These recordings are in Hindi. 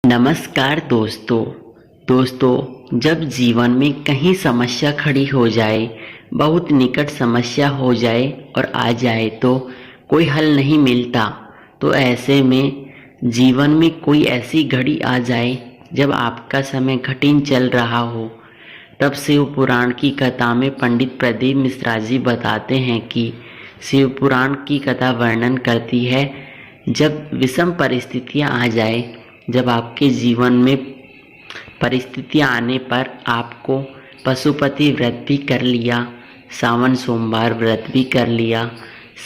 नमस्कार दोस्तों जब जीवन में कहीं समस्या खड़ी हो जाए, बहुत निकट समस्या हो जाए और आ जाए तो कोई हल नहीं मिलता, तो ऐसे में जीवन में कोई ऐसी घड़ी आ जाए जब आपका समय कठिन चल रहा हो, तब शिव पुराण की कथा में पंडित प्रदीप मिश्रा जी बताते हैं कि शिव पुराण की कथा वर्णन करती है जब विषम परिस्थितियां आ जाए, जब आपके जीवन में परिस्थितियां आने पर आपको पशुपति व्रत भी कर लिया, सावन सोमवार व्रत भी कर लिया,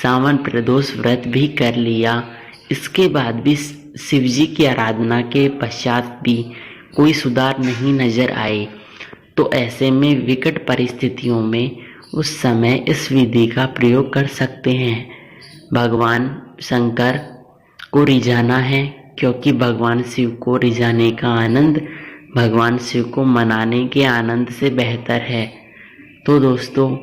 सावन प्रदोष व्रत भी कर लिया, इसके बाद भी शिव जी की आराधना के पश्चात भी कोई सुधार नहीं नजर आए, तो ऐसे में विकट परिस्थितियों में उस समय इस विधि का प्रयोग कर सकते हैं। भगवान शंकर को रिझाना है, क्योंकि भगवान शिव को रिझाने का आनंद भगवान शिव को मनाने के आनंद से बेहतर है। तो दोस्तों,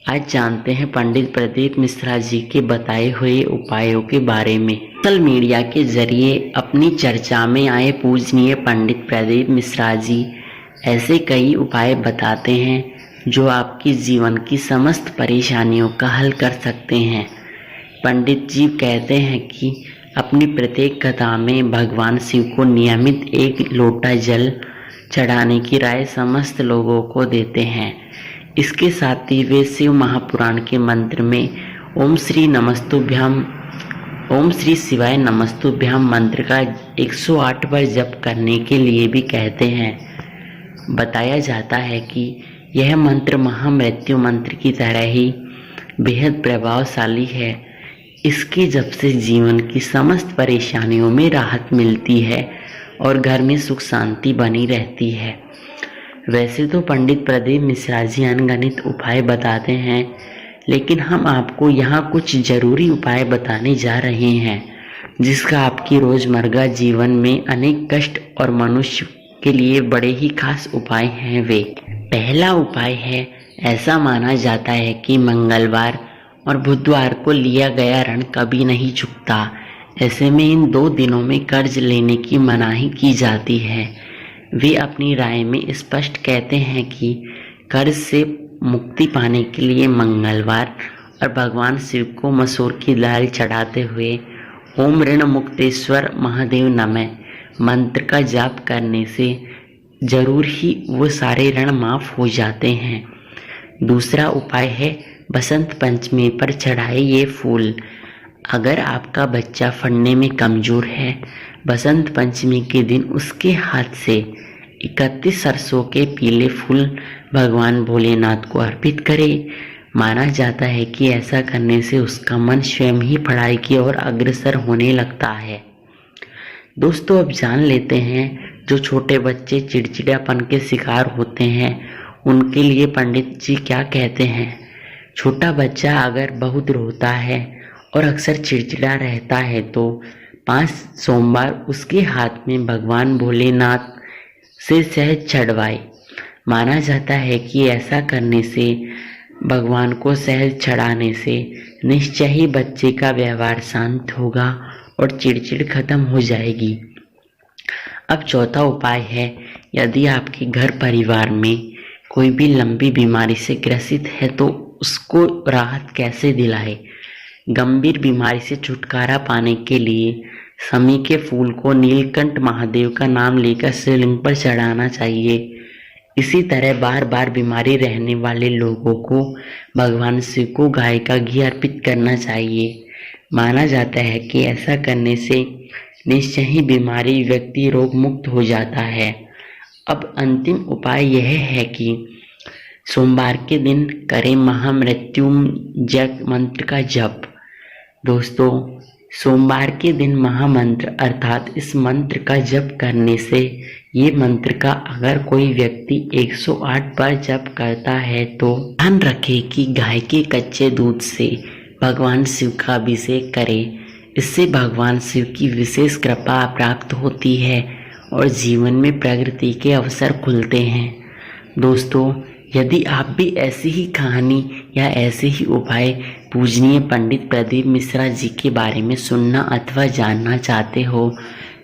आज जानते हैं पंडित प्रदीप मिश्रा जी के बताए हुए उपायों के बारे में। सोशल मीडिया के जरिए अपनी चर्चा में आए पूजनीय पंडित प्रदीप मिश्रा जी ऐसे कई उपाय बताते हैं जो आपके जीवन की समस्त परेशानियों का हल कर सकते हैं। पंडित जी कहते हैं कि अपनी प्रत्येक कथा में भगवान शिव को नियमित एक लोटा जल चढ़ाने की राय समस्त लोगों को देते हैं। इसके साथ ही वे शिव महापुराण के मंत्र में ओम श्री शिवाय नमस्तुभ्याम मंत्र का 108 बार जप करने के लिए भी कहते हैं। बताया जाता है कि यह मंत्र महामृत्यु मंत्र की तरह ही बेहद प्रभावशाली है। इसके जप से जीवन की समस्त परेशानियों में राहत मिलती है और घर में सुख शांति बनी रहती है। वैसे तो पंडित प्रदीप मिश्रा जी अनगिनत उपाय बताते हैं, लेकिन हम आपको यहाँ कुछ जरूरी उपाय बताने जा रहे हैं जिसका आपकी रोजमर्रा जीवन में अनेक कष्ट और मनुष्य के लिए बड़े ही खास उपाय हैं। वे पहला उपाय है, ऐसा माना जाता है कि मंगलवार और बुधवार को लिया गया ऋण कभी नहीं चुकता। ऐसे में इन 2 दिनों में कर्ज लेने की मनाही की जाती है। वे अपनी राय में स्पष्ट कहते हैं कि कर्ज से मुक्ति पाने के लिए मंगलवार और भगवान शिव को मसूर की दाल चढ़ाते हुए ओम ऋण मुक्तेश्वर महादेव नमः मंत्र का जाप करने से जरूर ही वो सारे ऋण माफ हो जाते हैं। दूसरा उपाय है, बसंत पंचमी पर चढ़ाए ये फूल। अगर आपका बच्चा पढ़ने में कमजोर है, बसंत पंचमी के दिन उसके हाथ से 31 सरसों के पीले फूल भगवान भोलेनाथ को अर्पित करें। माना जाता है कि ऐसा करने से उसका मन स्वयं ही पढ़ाई की ओर अग्रसर होने लगता है। दोस्तों, अब जान लेते हैं जो छोटे बच्चे चिड़चिड़ापन के शिकार होते हैं उनके लिए पंडित जी क्या कहते हैं। छोटा बच्चा अगर बहुत रोता है और अक्सर चिड़चिड़ा रहता है तो 5 सोमवार उसके हाथ में भगवान भोलेनाथ से शहद चढ़वाए। माना जाता है कि ऐसा करने से, भगवान को शहद चढ़ाने से निश्चय ही बच्चे का व्यवहार शांत होगा और चिड़चिड़ खत्म हो जाएगी। अब चौथा उपाय है, यदि आपके घर परिवार में कोई भी लंबी बीमारी से ग्रसित है तो उसको राहत कैसे दिलाए। गंभीर बीमारी से छुटकारा पाने के लिए शमी के फूल को नीलकंठ महादेव का नाम लेकर शिवलिंग पर चढ़ाना चाहिए। इसी तरह बार बार बीमारी रहने वाले लोगों को भगवान शिव को गाय का घी अर्पित करना चाहिए। माना जाता है कि ऐसा करने से निश्चय ही बीमारी व्यक्ति रोग मुक्त हो जाता है। अब अंतिम उपाय यह है कि सोमवार के दिन करें महामृत्युंजय मंत्र का जप। दोस्तों, सोमवार के दिन महामंत्र अर्थात इस मंत्र का जप करने से, ये मंत्र का अगर कोई व्यक्ति 108 बार जप करता है तो ध्यान रखें कि गाय के कच्चे दूध से भगवान शिव का अभिषेक करें। इससे भगवान शिव की विशेष कृपा प्राप्त होती है और जीवन में प्रगति के अवसर खुलते हैं। दोस्तों, यदि आप भी ऐसी ही कहानी या ऐसे ही उपाय पूजनीय पंडित प्रदीप मिश्रा जी के बारे में सुनना अथवा जानना चाहते हो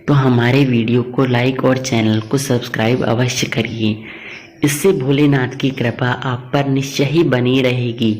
तो हमारे वीडियो को लाइक और चैनल को सब्सक्राइब अवश्य करिए। इससे भोलेनाथ की कृपा आप पर निश्चय ही बनी रहेगी।